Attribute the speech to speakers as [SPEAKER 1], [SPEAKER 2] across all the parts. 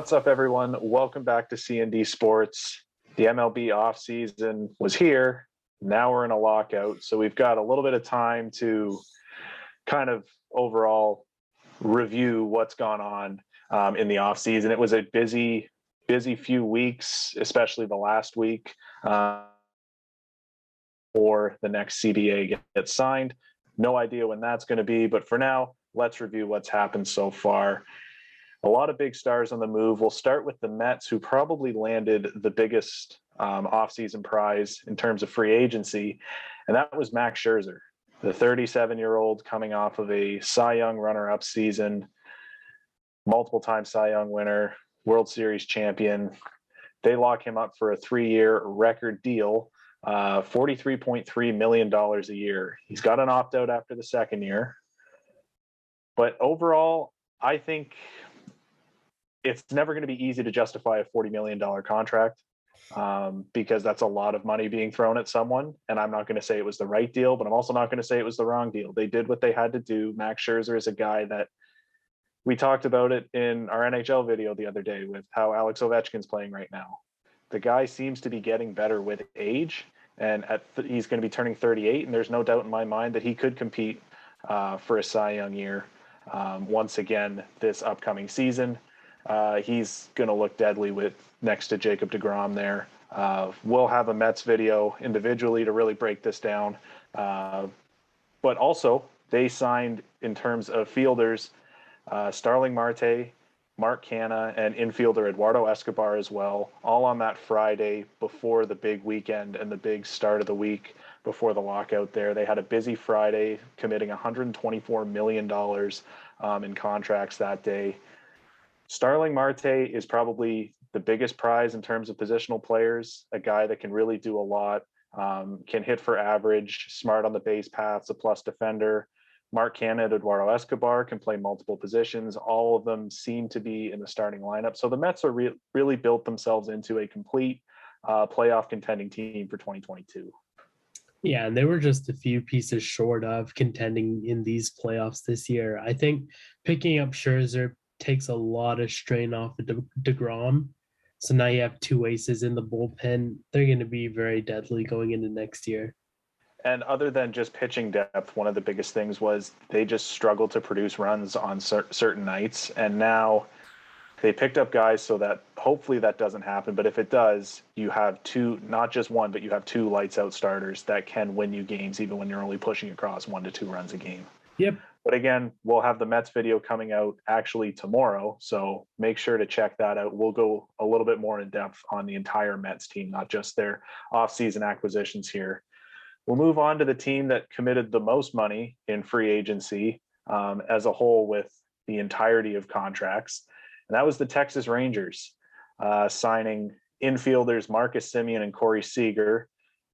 [SPEAKER 1] What's up, everyone? Welcome back to C&D Sports. The MLB offseason was here. Now we're in a lockout, so we've got a little bit of time to kind of overall review what's gone on in the offseason. It was a busy few weeks, especially the last week before the next CBA gets signed. No idea when that's going to be, but for now, let's review what's happened so far. A lot of big stars on the move. We'll start with the Mets, who probably landed the biggest offseason prize in terms of free agency, and that was Max Scherzer, the 37-year-old coming off of a Cy Young runner-up season, multiple-time Cy Young winner, World Series champion. They lock him up for a 3-year record deal, $43.3 million a year. He's got an opt-out after the second year. But overall, I think it's never going to be easy to justify a $40 million contract because that's a lot of money being thrown at someone. And I'm not going to say it was the right deal, but I'm also not going to say it was the wrong deal. They did what they had to do. Max Scherzer is a guy that we talked about it in our NHL video the other day with how Alex Ovechkin's playing right now. The guy seems to be getting better with age, and he's going to be turning 38, and there's no doubt in my mind that he could compete for a Cy Young year once again this upcoming season. He's going to look deadly with next to Jacob deGrom there. We'll have a Mets video individually to really break this down. But also, they signed, in terms of fielders, Starling Marte, Mark Canha, and infielder Eduardo Escobar as well, all on that Friday before the big weekend and the big start of the week before the lockout there. They had a busy Friday, committing $124 million in contracts that day. Starling Marte is probably the biggest prize in terms of positional players, a guy that can really do a lot, can hit for average, smart on the base paths, a plus defender. Mark Canha and Eduardo Escobar can play multiple positions. All of them seem to be in the starting lineup. So the Mets are really built themselves into a complete playoff contending team for 2022.
[SPEAKER 2] Yeah, and they were just a few pieces short of contending in these playoffs this year. I think picking up Scherzer takes a lot of strain off of deGrom. So now you have two aces in the bullpen. They're going to be very deadly going into next year.
[SPEAKER 1] And other than just pitching depth, one of the biggest things was they just struggled to produce runs on certain nights. And now they picked up guys so that hopefully that doesn't happen. But if it does, you have two, not just one, but you have two lights out starters that can win you games, even when you're only pushing across 1 to 2 runs a game.
[SPEAKER 2] Yep.
[SPEAKER 1] But again, we'll have the Mets video coming out actually tomorrow, so make sure to check that out. We'll go a little bit more in depth on the entire Mets team, not just their offseason acquisitions here. We'll move on to the team that committed the most money in free agency as a whole with the entirety of contracts, and that was the Texas Rangers, signing infielders Marcus Semien and Corey Seeger.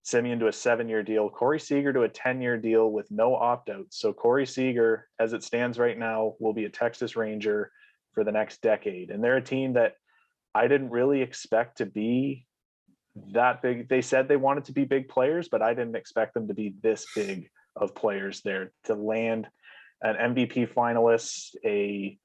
[SPEAKER 1] Semien to a 7-year deal, Corey Seeger to a 10-year deal with no opt-outs. So Corey Seeger, as it stands right now, will be a Texas Ranger for the next decade. And they're a team that I didn't really expect to be that big. They said they wanted to be big players, but I didn't expect them to be this big of players there. To land an MVP finalist, a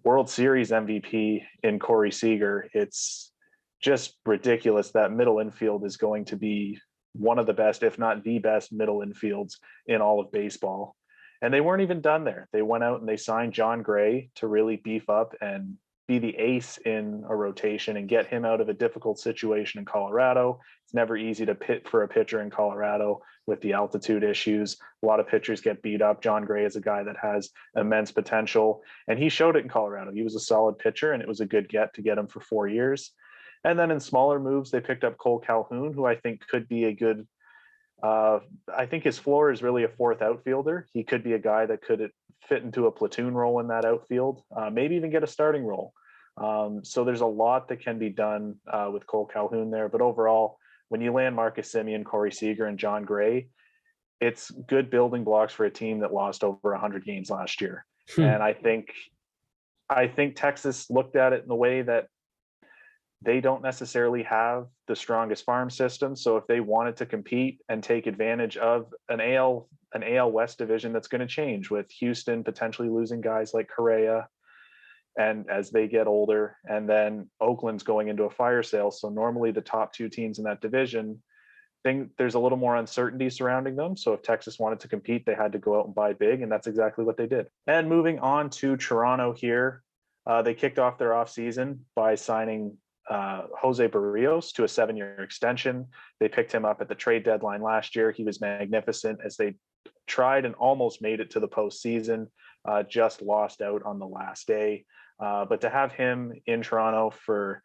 [SPEAKER 1] World Series MVP in Corey Seager, it's just ridiculous that middle infield is going to be one of the best, if not the best, middle infields in all of baseball. And they weren't even done there. They went out and they signed Jon Gray to really beef up and be the ace in a rotation and get him out of a difficult situation in Colorado. It's never easy to pit for a pitcher in Colorado with the altitude issues. A lot of pitchers get beat up. Jon Gray is a guy that has immense potential, and he showed it in Colorado. He was a solid pitcher, and it was a good get to get him for 4 years. And then in smaller moves, they picked up Cole Calhoun, who I think could be a good I think his floor is really a fourth outfielder. He could be a guy that could fit into a platoon role in that outfield, maybe even get a starting role. So there's a lot that can be done with Cole Calhoun there. But overall, when you land Marcus Semien, Corey Seager, and Jon Gray, it's good building blocks for a team that lost over 100 games last year. And I think Texas looked at it in the way that they don't necessarily have the strongest farm system. So if they wanted to compete and take advantage of an AL West division that's going to change with Houston potentially losing guys like Correa, and as they get older, and then Oakland's going into a fire sale. So normally the top two teams in that division, there's a little more uncertainty surrounding them. So if Texas wanted to compete, they had to go out and buy big, and that's exactly what they did. And moving on to Toronto here, they kicked off their offseason by signing Jose Barrios to a 7-year extension. They picked him up at the trade deadline last year. He was magnificent as they tried and almost made it to the postseason, just lost out on the last day. But to have him in Toronto for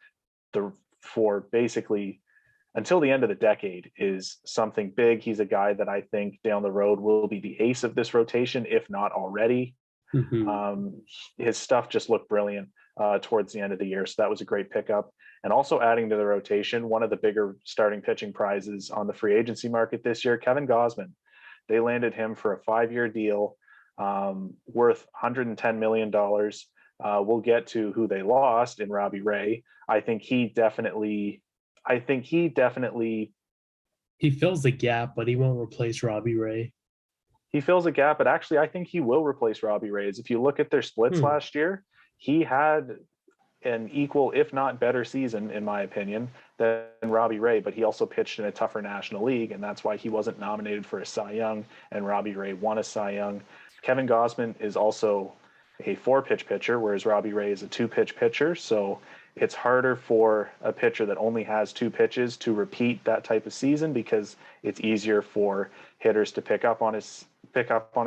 [SPEAKER 1] basically until the end of the decade is something big. He's a guy that I think down the road will be the ace of this rotation, if not already. Mm-hmm. His stuff just looked brilliant towards the end of the year. So that was a great pickup. And also adding to the rotation, one of the bigger starting pitching prizes on the free agency market this year, Kevin Gausman. They landed him for a 5-year deal worth $110 million. We'll get to who they lost in Robbie Ray. I think he definitely
[SPEAKER 2] he fills the gap, but he won't replace Robbie Ray.
[SPEAKER 1] He fills a gap, but actually I think he will replace Robbie Ray. If you look at their splits last year, he had an equal, if not better season, in my opinion, than Robbie Ray, but he also pitched in a tougher National League, and that's why he wasn't nominated for a Cy Young, and Robbie Ray won a Cy Young. Kevin Gausman is also a 4-pitch pitcher, whereas Robbie Ray is a 2-pitch pitcher, so it's harder for a pitcher that only has 2 pitches to repeat that type of season because it's easier for hitters to pick up on his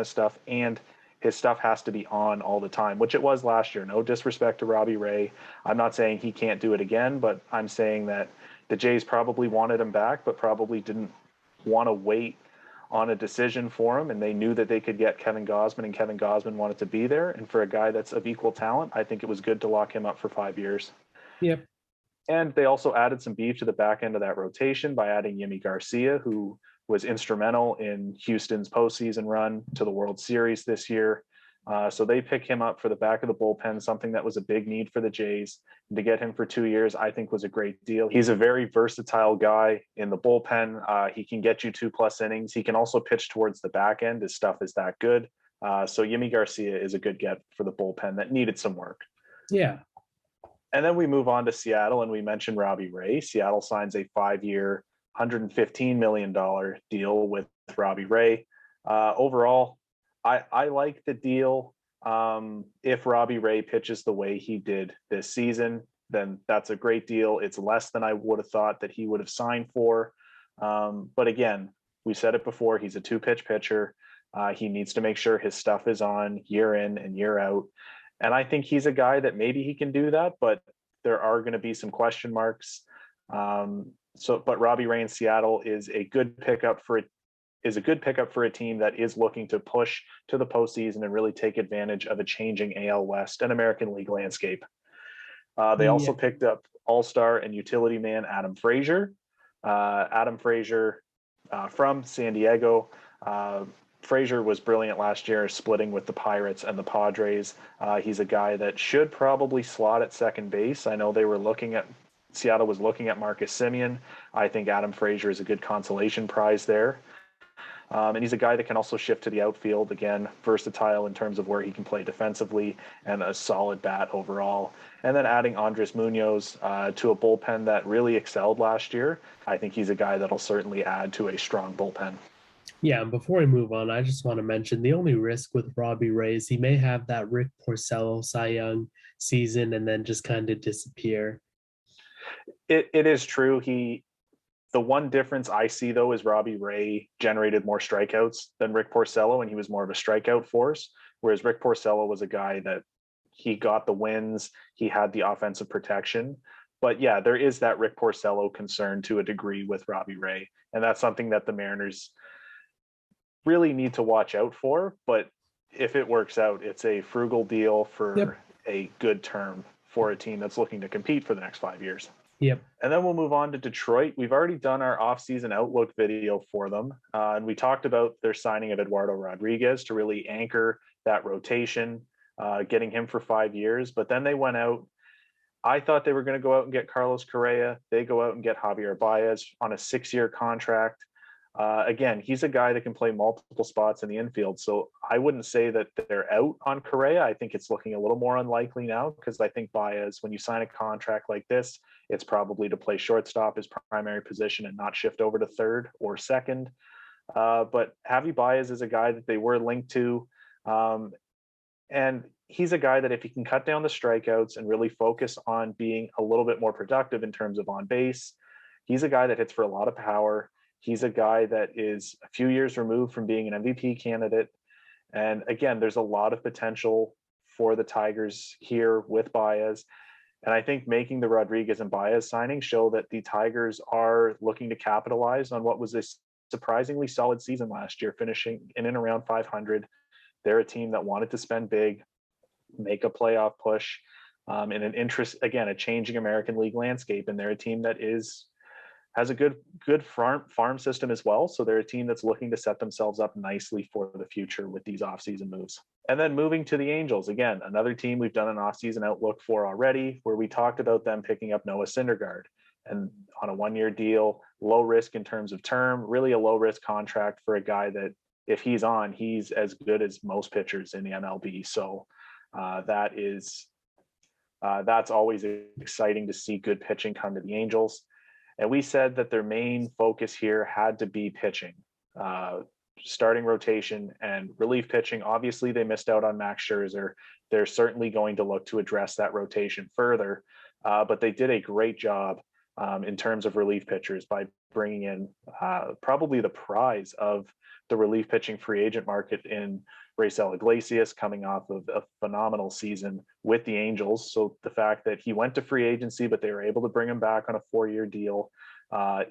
[SPEAKER 1] stuff, and his stuff has to be on all the time, which it was last year. No disrespect to Robbie Ray. I'm not saying he can't do it again, but I'm saying that the Jays probably wanted him back, but probably didn't want to wait on a decision for him, and they knew that they could get Kevin Gausman, and Kevin Gausman wanted to be there. And for a guy that's of equal talent, I think it was good to lock him up for 5 years.
[SPEAKER 2] Yep.
[SPEAKER 1] And they also added some beef to the back end of that rotation by adding Yemi Garcia, who was instrumental in Houston's postseason run to the World Series this year. So they pick him up for the back of the bullpen, something that was a big need for the Jays. And to get him for 2 years, I think was a great deal. He's a very versatile guy in the bullpen. He can get you 2+ innings. He can also pitch towards the back end. His stuff is that good. So Yemi Garcia is a good get for the bullpen that needed some work.
[SPEAKER 2] Yeah.
[SPEAKER 1] And then we move on to Seattle, and we mentioned Robbie Ray. Seattle signs a 5-year, $115 million deal with Robbie Ray. Overall, I like the deal. If Robbie Ray pitches the way he did this season, then that's a great deal. It's less than I would have thought that he would have signed for. But again, we said it before, he's a 2-pitch pitcher. He needs to make sure his stuff is on year in and year out. And I think he's a guy that maybe he can do that, but there are going to be some question marks. But Robbie Ray in Seattle is a good pickup for a team that is looking to push to the postseason and really take advantage of a changing AL West and American League landscape. They also picked up all-star and utility man Adam Frazier. Adam Frazier from San Diego. Frazier was brilliant last year, splitting with the Pirates and the Padres. He's a guy that should probably slot at second base. I know Seattle was looking at Marcus Semien. I think Adam Frazier is a good consolation prize there. And he's a guy that can also shift to the outfield. Again, versatile in terms of where he can play defensively and a solid bat overall. And then adding Andres Munoz to a bullpen that really excelled last year. I think he's a guy that'll certainly add to a strong bullpen.
[SPEAKER 2] Yeah, and before we move on, I just want to mention the only risk with Robbie Ray is he may have that Rick Porcello Cy Young season and then just kind of disappear.
[SPEAKER 1] It is true. The one difference I see, though, is Robbie Ray generated more strikeouts than Rick Porcello, and he was more of a strikeout force, whereas Rick Porcello was a guy that he got the wins, he had the offensive protection. But yeah, there is that Rick Porcello concern to a degree with Robbie Ray, and that's something that the Mariners really need to watch out for. But if it works out, it's a frugal deal for a good term for a team that's looking to compete for the next 5 years.
[SPEAKER 2] Yep.
[SPEAKER 1] And then we'll move on to Detroit. We've already done our offseason outlook video for them. And we talked about their signing of Eduardo Rodriguez to really anchor that rotation, getting him for 5 years. But then they went out. I thought they were going to go out and get Carlos Correa. They go out and get Javier Baez on a 6-year contract. Again, he's a guy that can play multiple spots in the infield. So I wouldn't say that they're out on Correa. I think it's looking a little more unlikely now because I think Baez, when you sign a contract like this, it's probably to play shortstop, his primary position, and not shift over to third or second. But Javi Baez is a guy that they were linked to. And he's a guy that if he can cut down the strikeouts and really focus on being a little bit more productive in terms of on base, he's a guy that hits for a lot of power. He's a guy that is a few years removed from being an MVP candidate. And again, there's a lot of potential for the Tigers here with Baez. And I think making the Rodriguez and Baez signing show that the Tigers are looking to capitalize on what was a surprisingly solid season last year, finishing in and around 500. They're a team that wanted to spend big, make a playoff push in an interest, again, a changing American League landscape. And they're a team that has a good farm system as well. So they're a team that's looking to set themselves up nicely for the future with these offseason moves. And then moving to the Angels, again, another team we've done an offseason outlook for already, where we talked about them picking up Noah Syndergaard and on a one-year deal, low risk in terms of term, really a low risk contract for a guy that if he's on, he's as good as most pitchers in the MLB. So that's always exciting to see good pitching come to the Angels. And we said that their main focus here had to be pitching, starting rotation and relief pitching. Obviously, they missed out on Max Scherzer. They're certainly going to look to address that rotation further, but they did a great job in terms of relief pitchers by bringing in probably the prize of the relief pitching free agent market in Rayleigh Iglesias, coming off of a phenomenal season with the Angels. So the fact that he went to free agency, but they were able to bring him back on a 4-year deal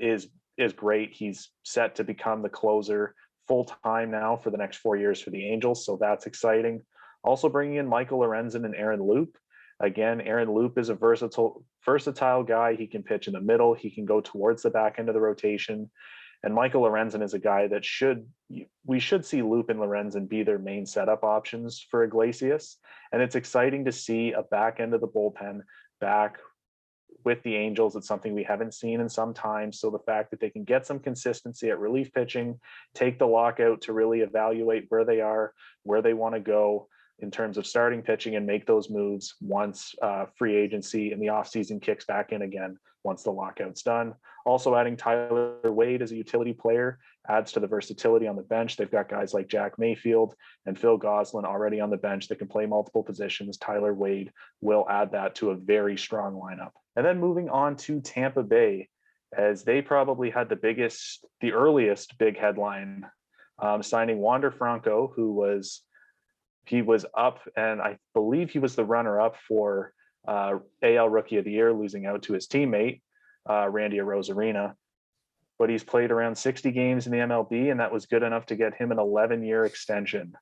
[SPEAKER 1] is great. He's set to become the closer full time now for the next 4 years for the Angels. So that's exciting. Also bringing in Michael Lorenzen and Aaron Loup. Again, Aaron Loup is a versatile guy. He can pitch in the middle. He can go towards the back end of the rotation. And Michael Lorenzen is a guy that we should see Loup and Lorenzen be their main setup options for Iglesias. And it's exciting to see a back end of the bullpen back with the Angels. It's something we haven't seen in some time. So the fact that they can get some consistency at relief pitching, take the lockout to really evaluate where they are, where they want to go in terms of starting pitching, and make those moves once free agency in the offseason kicks back in again, once the lockout's done. Also adding Tyler Wade as a utility player adds to the versatility on the bench. They've got guys like Jack Mayfield and Phil Gausman already on the bench that can play multiple positions. Tyler Wade will add that to a very strong lineup. And then moving on to Tampa Bay, as they probably had the earliest big headline, signing Wander Franco, he was up, and I believe he was the runner-up for AL Rookie of the Year, losing out to his teammate, Randy Arozarena. But he's played around 60 games in the MLB, and that was good enough to get him an 11-year extension,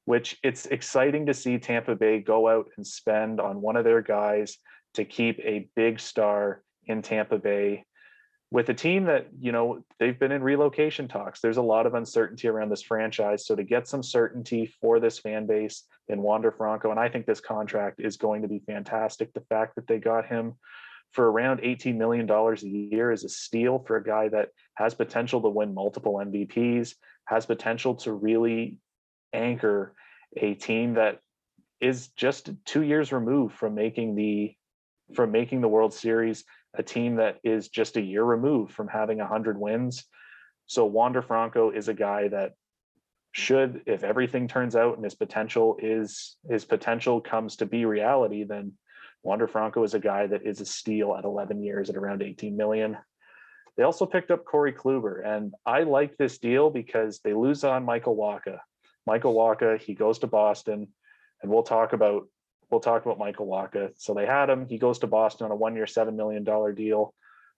[SPEAKER 1] which it's exciting to see Tampa Bay go out and spend on one of their guys to keep a big star in Tampa Bay with a team that, they've been in relocation talks. There's a lot of uncertainty around this franchise. So to get some certainty for this fan base in Wander Franco, and I think this contract is going to be fantastic. The fact that they got him for around $18 million a year is a steal for a guy that has potential to win multiple MVPs, has potential to really anchor a team that is just 2 years removed from making the World Series, a team that is just a year removed from having 100 wins. So Wander Franco is a guy that should, if everything turns out and his potential comes to be reality, then Wander Franco is a guy that is a steal at 11 years at around 18 million. They also picked up Cory Kluber, and I like this deal because they lose on Michael Wacha. Michael Wacha, he goes to Boston, and we'll talk about Michael Wacha. So they had him. He goes to Boston on a 1-year, $7 million deal.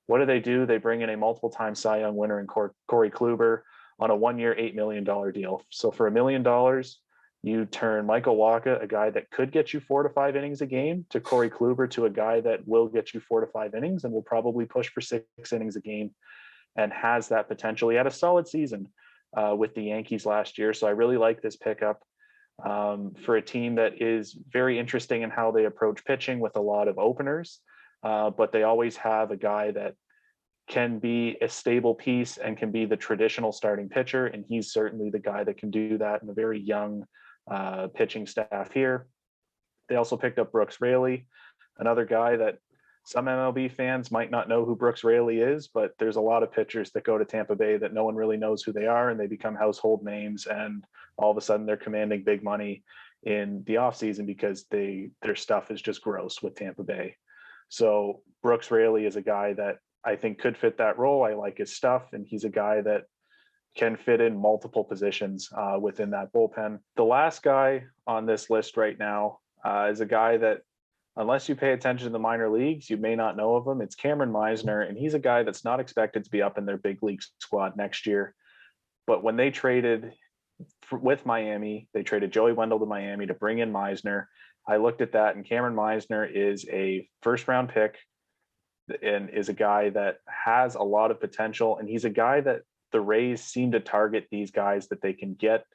[SPEAKER 1] What do? They bring in a multiple-time Cy Young winner in Cory Kluber on a 1-year, $8 million deal. So for $1 million, you turn Michael Wacha, a guy that could get you 4 to 5 innings a game, to Cory Kluber, to a guy that will get you 4 to 5 innings and will probably push for 6 innings a game and has that potential. He had a solid season with the Yankees last year. So I really like this pickup. For a team that is very interesting in how they approach pitching with a lot of openers, but they always have a guy that can be a stable piece and can be the traditional starting pitcher. And he's certainly the guy that can do that in a very young pitching staff here. They also picked up Brooks Rayleigh, another guy that some MLB fans might not know who Brooks Rayleigh is, but there's a lot of pitchers that go to Tampa Bay that no one really knows who they are, and they become household names, and all of a sudden they're commanding big money in the offseason because their stuff is just gross with Tampa Bay. So Brooks Rayleigh is a guy that I think could fit that role. I like his stuff, and he's a guy that can fit in multiple positions within that bullpen. The last guy on this list right now is a guy that, unless you pay attention to the minor leagues, you may not know of him. It's Cameron Meisner, and he's a guy that's not expected to be up in their big league squad next year. But when they traded with Miami, they traded Joey Wendell to Miami to bring in Meisner. I looked at that, and Cameron Meisner is a first-round pick and is a guy that has a lot of potential, and he's a guy that the Rays seem to target these guys that they can get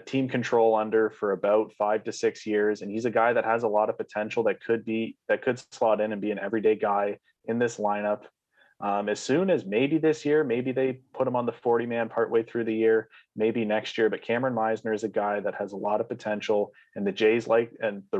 [SPEAKER 1] team control under for about 5 to 6 years. And he's a guy that has a lot of potential that could slot in and be an everyday guy in this lineup. As soon as maybe this year, maybe they put him on the 40-man partway through the year, maybe next year. But Cameron Meisner is a guy that has a lot of potential, and the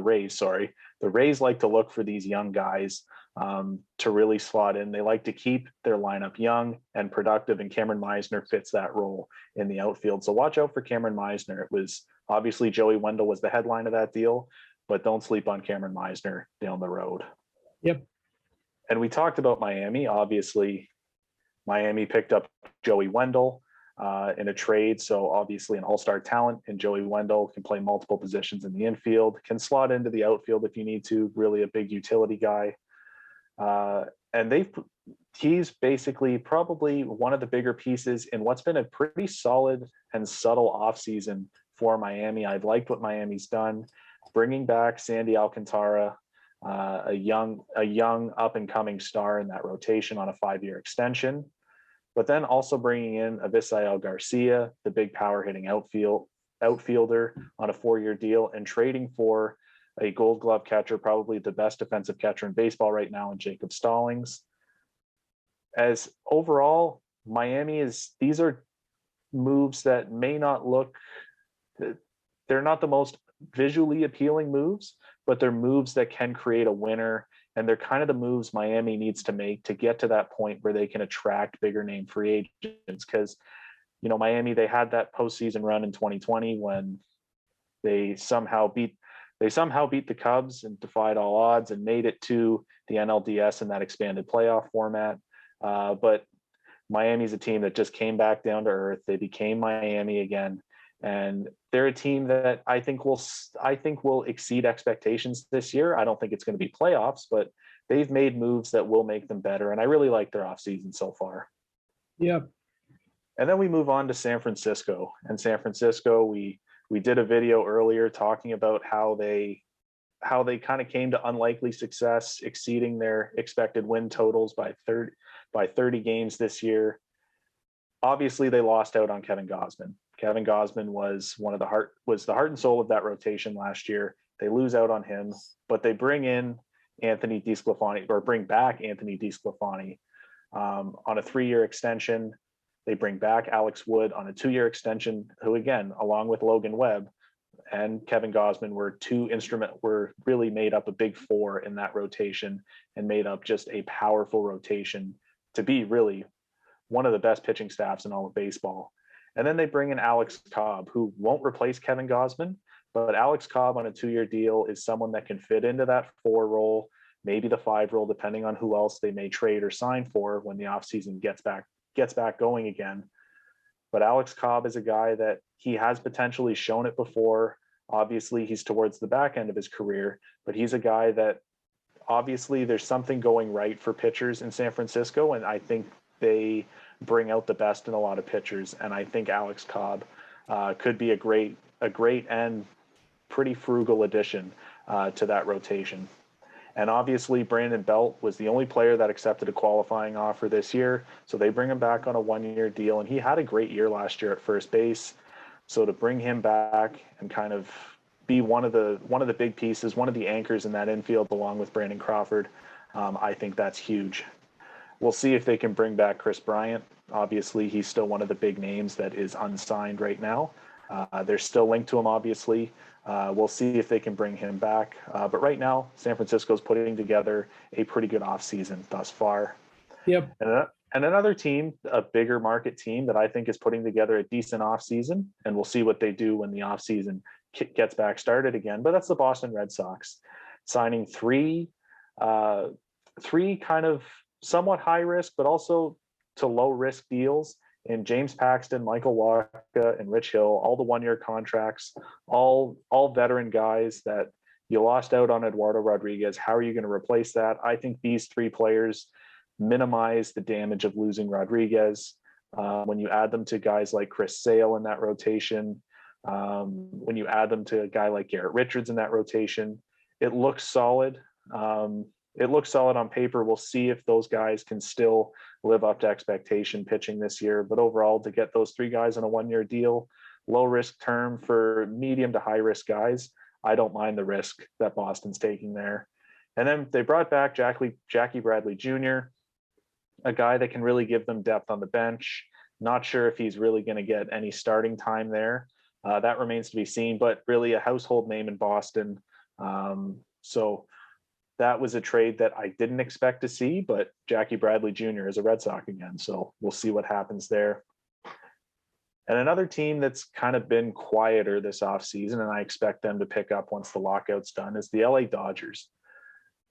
[SPEAKER 1] Rays like to look for these young guys to really slot in. They like to keep their lineup young and productive, and Cameron Meisner fits that role in the outfield. So watch out for Cameron Meisner. It was obviously Joey Wendell was the headline of that deal, but don't sleep on Cameron Meisner down the road.
[SPEAKER 2] Yep.
[SPEAKER 1] And we talked about Miami. Obviously, Miami picked up Joey Wendell in a trade. So obviously an all-star talent, and Joey Wendell can play multiple positions in the infield, can slot into the outfield if you need to, really a big utility guy. And he's basically probably one of the bigger pieces in what's been a pretty solid and subtle offseason for Miami. I've liked what Miami's done, bringing back Sandy Alcantara, a young up and coming star in that rotation on a 5-year extension, but then also bringing in Yemi Garcia, the big power hitting outfielder, on a 4-year deal, and trading for a Gold Glove catcher, probably the best defensive catcher in baseball right now, in Jacob Stallings. As overall, these are moves that may not look, they're not the most visually appealing moves, but they're moves that can create a winner. And they're kind of the moves Miami needs to make to get to that point where they can attract bigger name free agents. Because, Miami, they had that postseason run in 2020 when they somehow beat the Cubs and defied all odds and made it to the NLDS in that expanded playoff format. But Miami's a team that just came back down to earth. They became Miami again. And they're a team that I think will exceed expectations this year. I don't think it's going to be playoffs, but they've made moves that will make them better. And I really like their offseason so far.
[SPEAKER 2] Yep.
[SPEAKER 1] And then we move on to San Francisco. And San Francisco, we did a video earlier talking about how they kind of came to unlikely success, exceeding their expected win totals by 30 games this year. Obviously, they lost out on Kevin Gausman. Kevin Gausman was the heart and soul of that rotation last year. They lose out on him, but they bring in Anthony DeSclafani, or bring back Anthony DeSclafani on a 3-year extension. They bring back Alex Wood on a 2-year extension, who, again, along with Logan Webb and Kevin Gausman, were really made up a big 4 in that rotation and made up just a powerful rotation to be really one of the best pitching staffs in all of baseball. And then they bring in Alex Cobb, who won't replace Kevin Gausman, but Alex Cobb on a 2-year deal is someone that can fit into that 4 role, maybe the 5 role, depending on who else they may trade or sign for when the offseason gets back going again. But Alex Cobb is a guy that he has potentially shown it before. Obviously, he's towards the back end of his career, but he's a guy that obviously there's something going right for pitchers in San Francisco, and I think they bring out the best in a lot of pitchers. And I think Alex Cobb could be a great and pretty frugal addition to that rotation. And obviously, Brandon Belt was the only player that accepted a qualifying offer this year. So they bring him back on a 1-year deal. And he had a great year last year at first base. So to bring him back and kind of be one of the big pieces, one of the anchors in that infield, along with Brandon Crawford, I think that's huge. We'll see if they can bring back Chris Bryant. Obviously, he's still one of the big names that is unsigned right now. They're still linked to him, obviously. We'll see if they can bring him back. But right now, San Francisco's putting together a pretty good offseason thus far.
[SPEAKER 2] Yep.
[SPEAKER 1] And another team, a bigger market team that I think is putting together a decent offseason, and we'll see what they do when the offseason gets back started again. But that's the Boston Red Sox, signing three kind of somewhat high risk, but also to low risk deals in James Paxton, Michael Wacha, and Rich Hill, all the 1-year contracts, all veteran guys that you lost out on Eduardo Rodriguez. How are you going to replace that? I think these 3 players minimize the damage of losing Rodriguez. When you add them to guys like Chris Sale in that rotation, when you add them to a guy like Garrett Richards in that rotation, it looks solid. It looks solid on paper. We'll see if those guys can still live up to expectation pitching this year. But overall, to get those 3 guys on a 1-year deal, low risk term for medium to high risk guys, I don't mind the risk that Boston's taking there. And then they brought back Jackie Bradley Jr., a guy that can really give them depth on the bench. Not sure if he's really going to get any starting time there. That remains to be seen, but really a household name in Boston. So that was a trade that I didn't expect to see, but Jackie Bradley Jr. is a Red Sox again. So we'll see what happens there. And another team that's kind of been quieter this offseason, and I expect them to pick up once the lockout's done, is the LA Dodgers.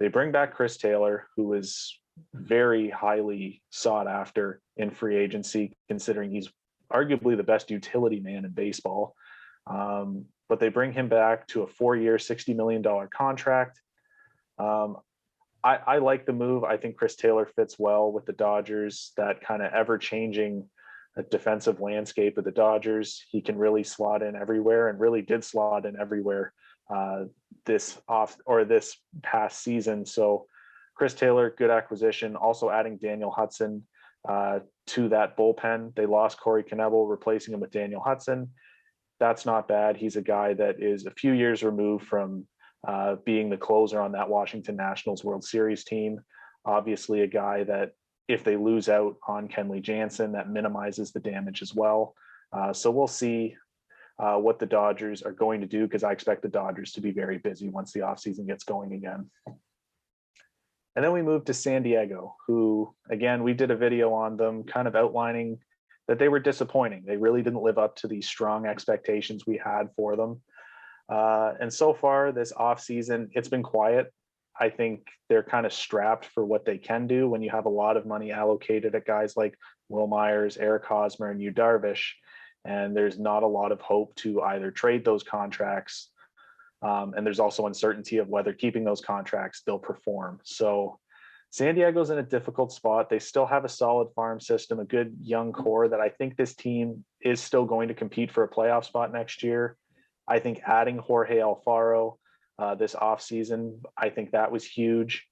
[SPEAKER 1] They bring back Chris Taylor, who is very highly sought after in free agency, considering he's arguably the best utility man in baseball. But they bring him back to a 4-year, $60 million contract. I like the move. I think Chris Taylor fits well with the Dodgers, that kind of ever-changing defensive landscape of the Dodgers. He can really slot in everywhere, and really did slot in everywhere this past season. So Chris Taylor, good acquisition. Also adding Daniel Hudson to that bullpen. They lost Corey Knebel, replacing him with Daniel Hudson. That's not bad. He's a guy that is a few years removed from being the closer on that Washington Nationals World Series team. Obviously a guy that if they lose out on Kenley Jansen, that minimizes the damage as well. So we'll see what the Dodgers are going to do, because I expect the Dodgers to be very busy once the offseason gets going again. And then we moved to San Diego, who, again, we did a video on them kind of outlining that they were disappointing. They really didn't live up to the strong expectations we had for them. And so far this offseason, it's been quiet. I think they're kind of strapped for what they can do when you have a lot of money allocated at guys like Will Myers, Eric Hosmer, and Yu Darvish. And there's not a lot of hope to either trade those contracts. And there's also uncertainty of whether keeping those contracts they'll perform. So San Diego's in a difficult spot. They still have a solid farm system, a good young core that I think this team is still going to compete for a playoff spot next year. I think adding Jorge Alfaro this offseason, I think that was huge,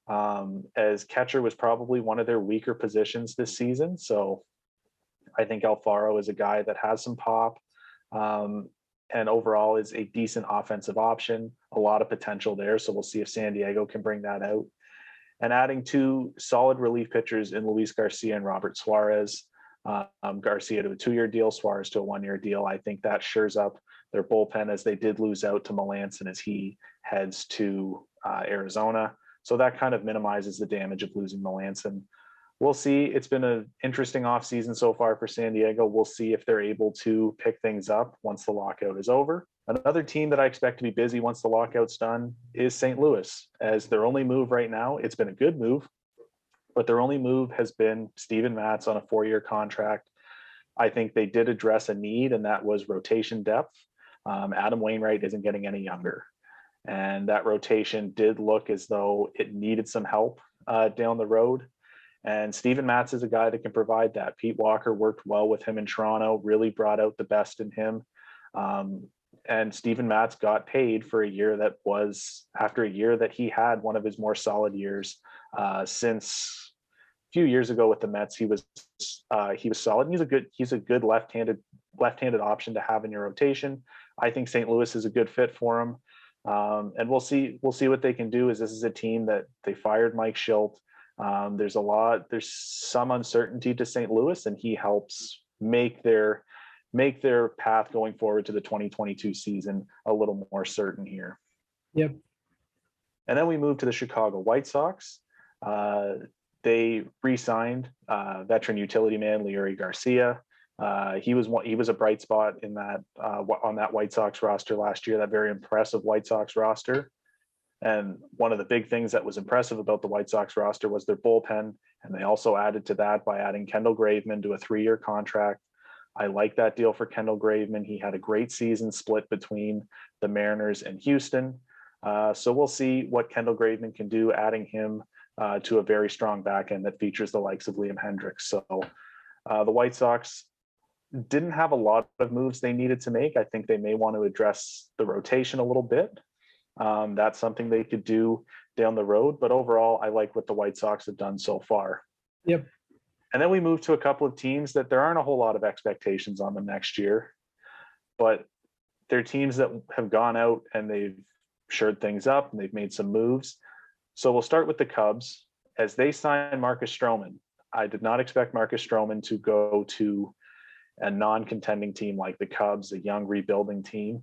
[SPEAKER 1] as catcher was probably one of their weaker positions this season. So I think Alfaro is a guy that has some pop, and overall is a decent offensive option, a lot of potential there. So we'll see if San Diego can bring that out. And adding 2 solid relief pitchers in Luis Garcia and Robert Suarez, Garcia to a 2-year deal, Suarez to a 1-year deal. I think that shores up their bullpen, as they did lose out to Melanson as he heads to Arizona. So that kind of minimizes the damage of losing Melanson. We'll see. It's been an interesting offseason so far for San Diego. We'll see if they're able to pick things up once the lockout is over. Another team that I expect to be busy once the lockout's done is St. Louis, as their only move right now. It's been a good move, but their only move has been Steven Matz on a 4-year contract. I think they did address a need, and that was rotation depth. Adam Wainwright isn't getting any younger, and that rotation did look as though it needed some help down the road. And Steven Matz is a guy that can provide that. Pete Walker worked well with him in Toronto, really brought out the best in him. And Steven Matz got paid for a year that was after a year that he had one of his more solid years since a few years ago with the Mets. He was solid. And he's a good left-handed option to have in your rotation. I think St. Louis is a good fit for him. And we'll see what they can do, as this is a team that they fired Mike Schilt. There's some uncertainty to St. Louis, and he helps make their path going forward to the 2022 season a little more certain here.
[SPEAKER 2] Yep.
[SPEAKER 1] And then we move to the Chicago White Sox. They re-signed veteran utility man Yemi Garcia. He was a bright spot in that on that White Sox roster last year, that very impressive White Sox roster. And one of the big things that was impressive about the White Sox roster was their bullpen. And they also added to that by adding Kendall Graveman to a 3-year contract. I like that deal for Kendall Graveman. He had a great season split between the Mariners and Houston. So we'll see what Kendall Graveman can do, adding him to a very strong back end that features the likes of Liam Hendriks. So the White Sox didn't have a lot of moves they needed to make. I think they may want to address the rotation a little bit. That's something they could do down the road. But overall, I like what the White Sox have done so far.
[SPEAKER 2] Yep.
[SPEAKER 1] And then we move to a couple of teams that there aren't a whole lot of expectations on them next year, but they're teams that have gone out and they've shored things up and they've made some moves. So we'll start with the Cubs. As they signed Marcus Stroman, I did not expect Marcus Stroman to go to a non-contending team like the Cubs, a young rebuilding team.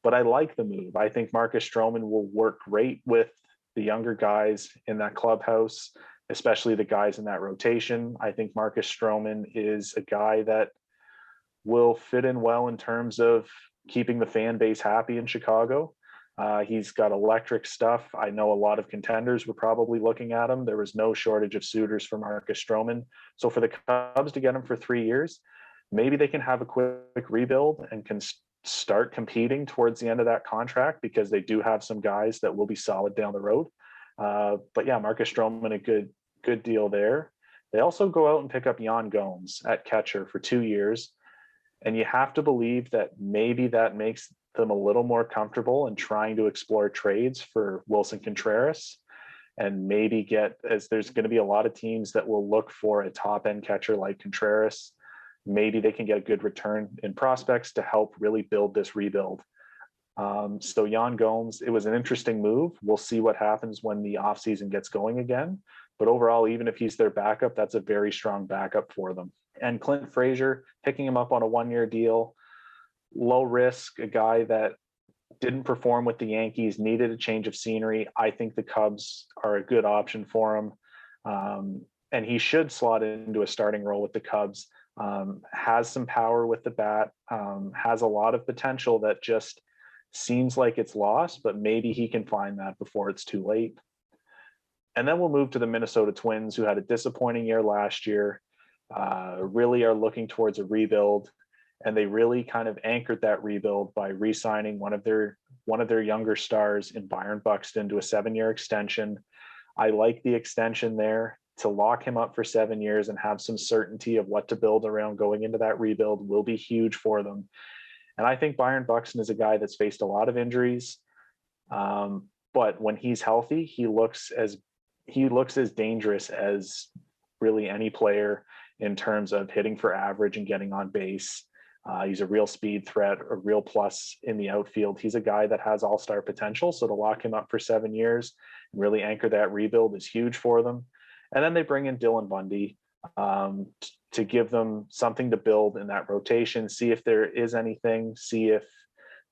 [SPEAKER 1] But I like the move. I think Marcus Stroman will work great with the younger guys in that clubhouse, especially the guys in that rotation. I think Marcus Stroman is a guy that will fit in well in terms of keeping the fan base happy in Chicago. He's got electric stuff. I know a lot of contenders were probably looking at him. There was no shortage of suitors for Marcus Stroman. So for the Cubs to get him for 3 years, maybe they can have a quick rebuild and can start competing towards the end of that contract, because they do have some guys that will be solid down the road. But yeah, Marcus Stroman, a good deal there. They also go out and pick up Yan Gomes at catcher for 2 years. And you have to believe that maybe that makes them a little more comfortable in trying to explore trades for Wilson Contreras, and maybe as there's going to be a lot of teams that will look for a top end catcher like Contreras. Maybe they can get a good return in prospects to help really build this rebuild. So Yan Gomes, it was an interesting move. We'll see what happens when the offseason gets going again. But overall, even if he's their backup, that's a very strong backup for them. And Clint Frazier, picking him up on a 1-year deal, low risk, a guy that didn't perform with the Yankees, needed a change of scenery. I think the Cubs are a good option for him. And he should slot into a starting role with the Cubs. Has some power with the bat, has a lot of potential that just seems like it's lost, but maybe he can find that before it's too late. And then we'll move to the Minnesota Twins, who had a disappointing year last year, really are looking towards a rebuild. And they really kind of anchored that rebuild by re-signing one of their younger stars in Byron Buxton to a 7-year extension. I like the extension there. To lock him up for 7 years and have some certainty of what to build around going into that rebuild will be huge for them. And I think Byron Buxton is a guy that's faced a lot of injuries. But when he's healthy, he looks as dangerous as really any player in terms of hitting for average and getting on base. He's a real speed threat, a real plus in the outfield. He's a guy that has all-star potential. So to lock him up for 7 years and really anchor that rebuild is huge for them. And then they bring in Dylan Bundy to give them something to build in that rotation, see if there is anything, see if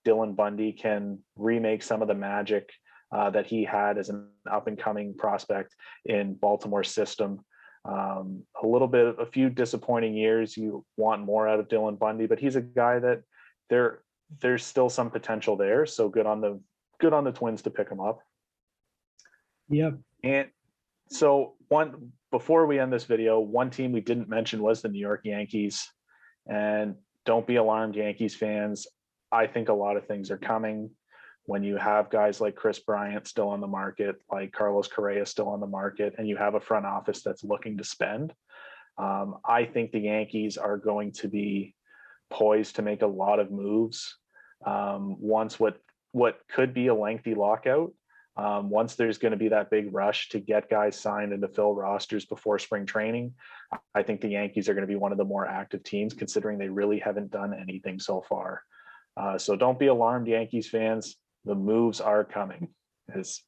[SPEAKER 1] Dylan Bundy can remake some of the magic that he had as an up-and-coming prospect in Baltimore's system. A few disappointing years. You want more out of Dylan Bundy, but he's a guy that there's still some potential there. So good on the Twins to pick him up.
[SPEAKER 2] Yep.
[SPEAKER 1] And so before we end this video, one team we didn't mention was the New York Yankees. And don't be alarmed, Yankees fans. I think a lot of things are coming. When you have guys like Chris Bryant still on the market, like Carlos Correa still on the market, and you have a front office that's looking to spend, I think the Yankees are going to be poised to make a lot of moves once what could be a lengthy lockout. Once there's going to be that big rush to get guys signed and to fill rosters before spring training, I think the Yankees are going to be one of the more active teams, considering they really haven't done anything so far. So don't be alarmed, Yankees fans. The moves are coming. As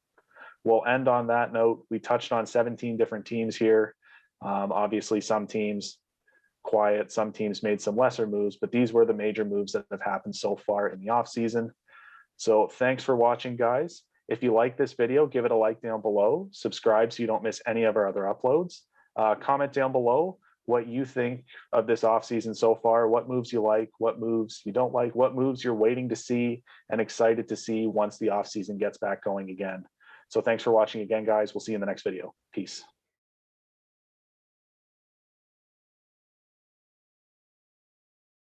[SPEAKER 1] we'll end on that note. We touched on 17 different teams here. Obviously, some teams quiet, some teams made some lesser moves, but these were the major moves that have happened so far in the offseason. So thanks for watching, guys. If you like this video, give it a like down below. Subscribe so you don't miss any of our other uploads. Comment down below what you think of this offseason so far, what moves you like, what moves you don't like, what moves you're waiting to see and excited to see once the offseason gets back going again. So thanks for watching again, guys. We'll see you in the next video. Peace.